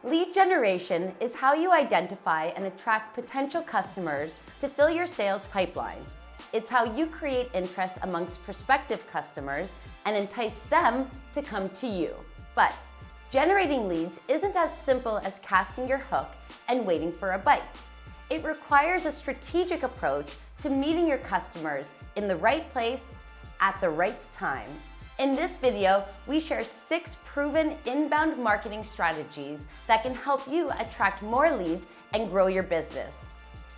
Lead generation is how you identify and attract potential customers to fill your sales pipeline. It's how you create interest amongst prospective customers and entice them to come to you. But generating leads isn't as simple as casting your hook and waiting for a bite. It requires a strategic approach to meeting your customers in the right place at the right time. In this video, we share 6 proven inbound marketing strategies that can help you attract more leads and grow your business.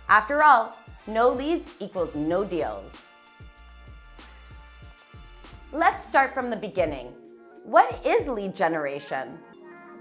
After all, no leads equals no deals. Let's start from the beginning. What is lead generation?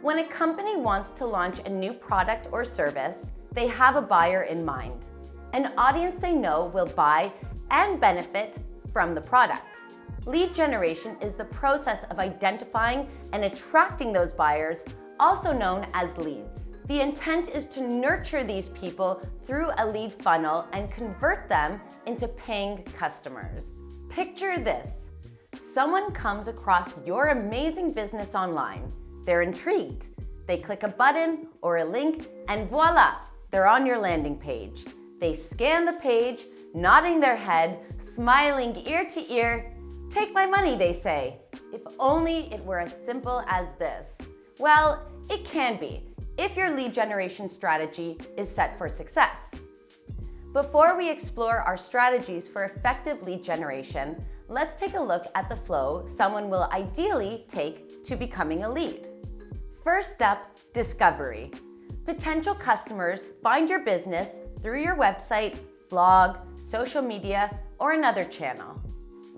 When a company wants to launch a new product or service, they have a buyer in mind, an audience they know will buy and benefit from the product. Lead generation is the process of identifying and attracting those buyers, also known as leads. The intent is to nurture these people through a lead funnel and convert them into paying customers. Picture this. Someone comes across your amazing business online. They're intrigued. They click a button or a link and voila, they're on your landing page. They scan the page, nodding their head, smiling ear to ear. Take my money, they say. If only it were as simple as this. Well, it can be, if your lead generation strategy is set for success. Before we explore our strategies for effective lead generation, let's take a look at the flow someone will ideally take to becoming a lead. First step, discovery. Potential customers find your business through your website, blog, social media, or another channel.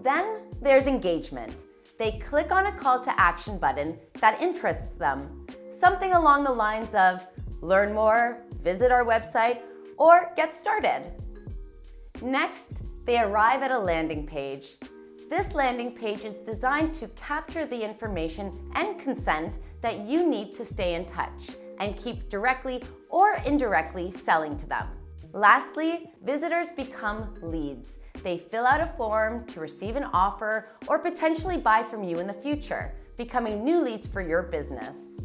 Then there's engagement. They click on a call to action button that interests them. Something along the lines of learn more, visit our website, or get started. Next, they arrive at a landing page. This landing page is designed to capture the information and consent that you need to stay in touch and keep directly or indirectly selling to them. Lastly, visitors become leads. They fill out a form to receive an offer or potentially buy from you in the future, becoming new leads for your business.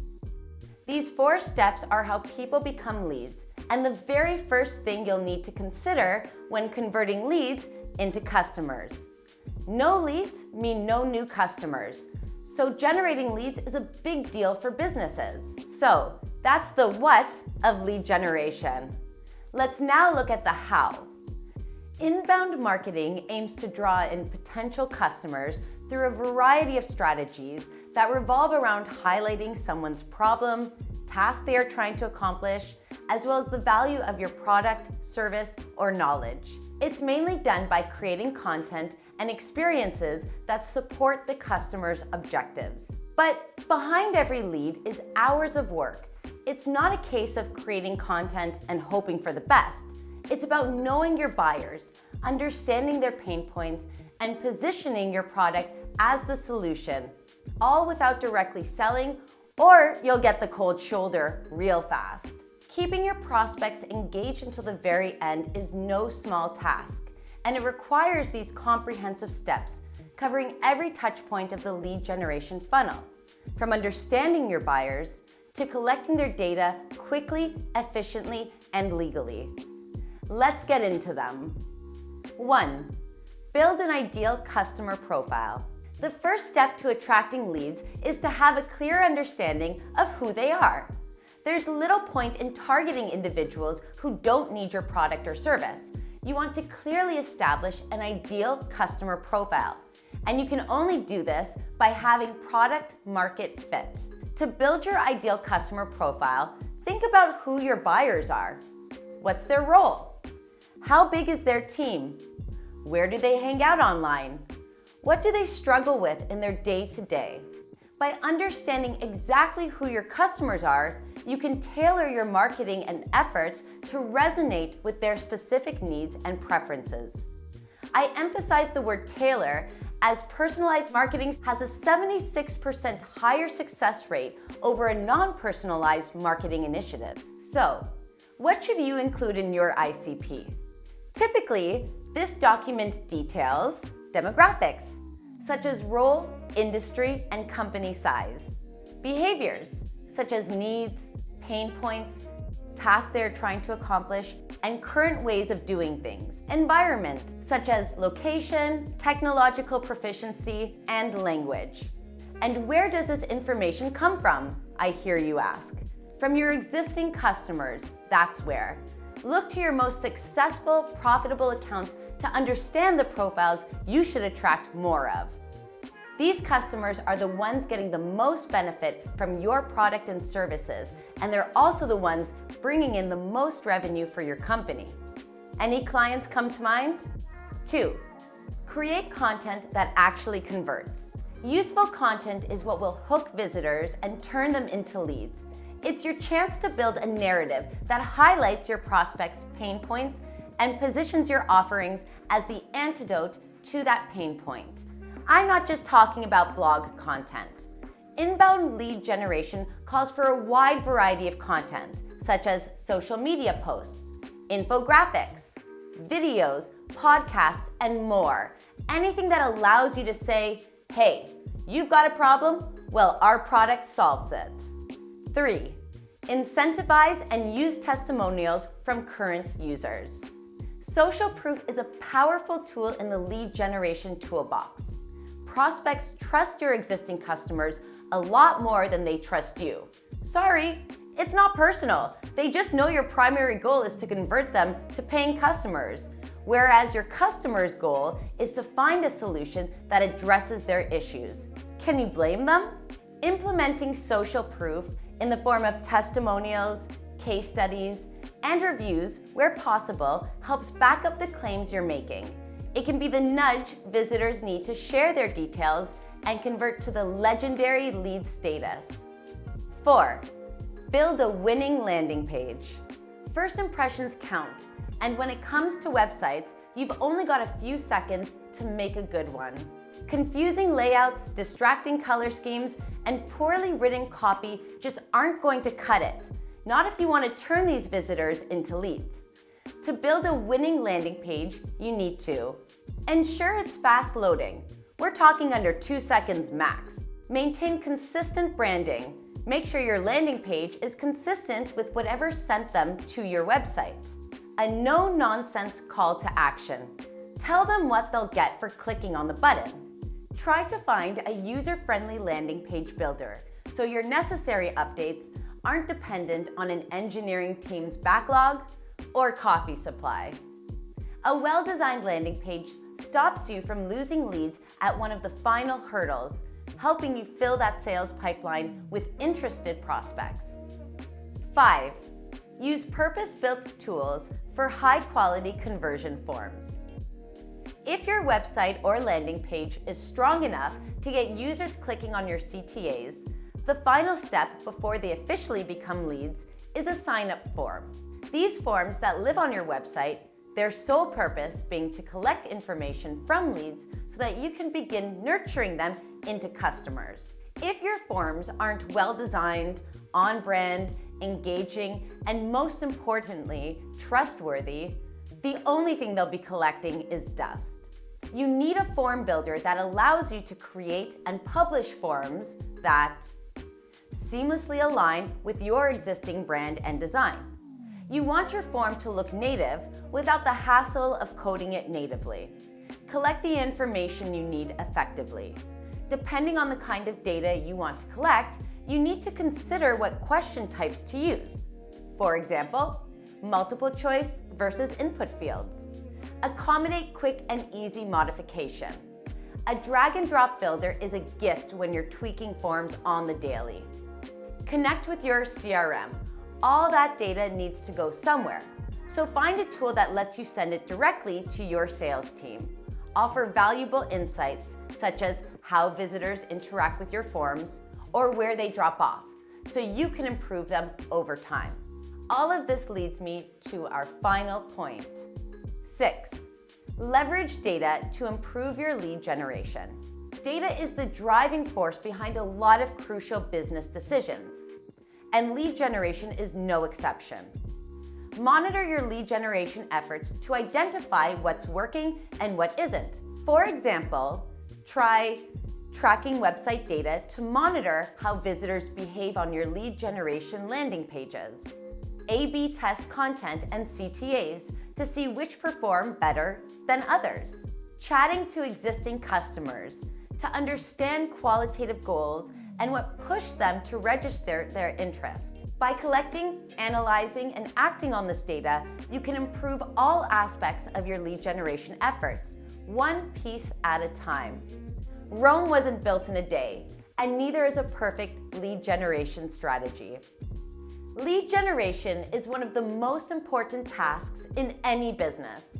These 4 steps are how people become leads, and the very first thing you'll need to consider when converting leads into customers. No leads mean no new customers, so generating leads is a big deal for businesses. So that's the what of lead generation. Let's now look at the how. Inbound marketing aims to draw in potential customers through a variety of strategies that revolve around highlighting someone's problem, task they are trying to accomplish, as well as the value of your product, service, or knowledge. It's mainly done by creating content and experiences that support the customer's objectives. But behind every lead is hours of work. It's not a case of creating content and hoping for the best. It's about knowing your buyers, understanding their pain points, and positioning your product as the solution, all without directly selling, or you'll get the cold shoulder real fast. Keeping your prospects engaged until the very end is no small task, and it requires these comprehensive steps, covering every touch point of the lead generation funnel, from understanding your buyers to collecting their data quickly, efficiently, and legally. Let's get into them. 1. Build an ideal customer profile. The first step to attracting leads is to have a clear understanding of who they are. There's little point in targeting individuals who don't need your product or service. You want to clearly establish an ideal customer profile, and you can only do this by having product market fit. To build your ideal customer profile, think about who your buyers are. What's their role? How big is their team? Where do they hang out online? What do they struggle with in their day-to-day? By understanding exactly who your customers are, you can tailor your marketing and efforts to resonate with their specific needs and preferences. I emphasize the word tailor as personalized marketing has a 76% higher success rate over a non-personalized marketing initiative. So, what should you include in your ICP? Typically, this document details demographics, such as role, industry, and company size, behaviors, such as needs, pain points, tasks they're trying to accomplish, and current ways of doing things. Environment, such as location, technological proficiency, and language. And where does this information come from, I hear you ask? From your existing customers, that's where. Look to your most successful, profitable accounts to understand the profiles you should attract more of. These customers are the ones getting the most benefit from your product and services, and they're also the ones bringing in the most revenue for your company. Any clients come to mind? 2. Create content that actually converts. Useful content is what will hook visitors and turn them into leads. It's your chance to build a narrative that highlights your prospects' pain points and positions your offerings as the antidote to that pain point. I'm not just talking about blog content. Inbound lead generation calls for a wide variety of content, such as social media posts, infographics, videos, podcasts, and more. Anything that allows you to say, hey, you've got a problem? Well, our product solves it. 3. Incentivize and use testimonials from current users. Social proof is a powerful tool in the lead generation toolbox. Prospects trust your existing customers a lot more than they trust you. Sorry, it's not personal. They just know your primary goal is to convert them to paying customers, whereas your customer's goal is to find a solution that addresses their issues. Can you blame them? Implementing social proof in the form of testimonials, case studies, and reviews where possible helps back up the claims you're making. It can be the nudge visitors need to share their details and convert to the legendary lead status. 4. Build a winning landing page. First impressions count, and when it comes to websites, you've only got a few seconds to make a good one. Confusing layouts, distracting color schemes, and poorly written copy just aren't going to cut it. Not if you want to turn these visitors into leads. To build a winning landing page, you need to ensure it's fast loading. We're talking under 2 seconds max. Maintain consistent branding. Make sure your landing page is consistent with whatever sent them to your website. A no-nonsense call to action. Tell them what they'll get for clicking on the button. Try to find a user-friendly landing page builder so your necessary updates aren't dependent on an engineering team's backlog or coffee supply. A well-designed landing page stops you from losing leads at one of the final hurdles, helping you fill that sales pipeline with interested prospects. 5. Use purpose-built tools for high-quality conversion forms. If your website or landing page is strong enough to get users clicking on your CTAs, the final step before they officially become leads is a sign-up form. These forms that live on your website, their sole purpose being to collect information from leads so that you can begin nurturing them into customers. If your forms aren't well-designed, on-brand, engaging, and most importantly, trustworthy, the only thing they'll be collecting is dust. You need a form builder that allows you to create and publish forms that seamlessly align with your existing brand and design. You want your form to look native without the hassle of coding it natively. Collect the information you need effectively. Depending on the kind of data you want to collect, you need to consider what question types to use. For example, multiple choice versus input fields. Accommodate quick and easy modification. A drag and drop builder is a gift when you're tweaking forms on the daily. Connect with your CRM. All that data needs to go somewhere, so find a tool that lets you send it directly to your sales team. Offer valuable insights, such as how visitors interact with your forms or where they drop off, so you can improve them over time. All of this leads me to our final point. 6. Leverage data to improve your lead generation. Data is the driving force behind a lot of crucial business decisions, and lead generation is no exception. Monitor your lead generation efforts to identify what's working and what isn't. For example, try tracking website data to monitor how visitors behave on your lead generation landing pages, A/B test content and CTAs to see which perform better than others, chatting to existing customers to understand qualitative goals and what pushed them to register their interest. By collecting, analyzing, and acting on this data, you can improve all aspects of your lead generation efforts, one piece at a time. Rome wasn't built in a day, and neither is a perfect lead generation strategy. Lead generation is one of the most important tasks in any business.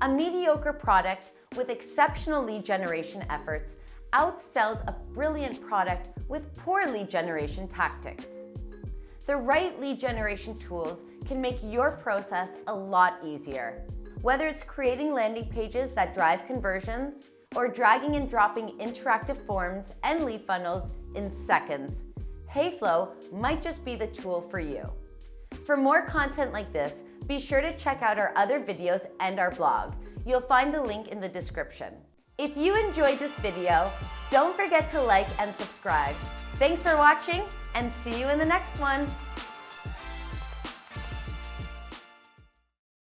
A mediocre product with exceptional lead generation efforts outsells a brilliant product with poor lead generation tactics. The right lead generation tools can make your process a lot easier. Whether it's creating landing pages that drive conversions or dragging and dropping interactive forms and lead funnels in seconds, Heyflow might just be the tool for you. For more content like this, be sure to check out our other videos and our blog. You'll find the link in the description. If you enjoyed this video, don't forget to like and subscribe. Thanks for watching, and see you in the next one.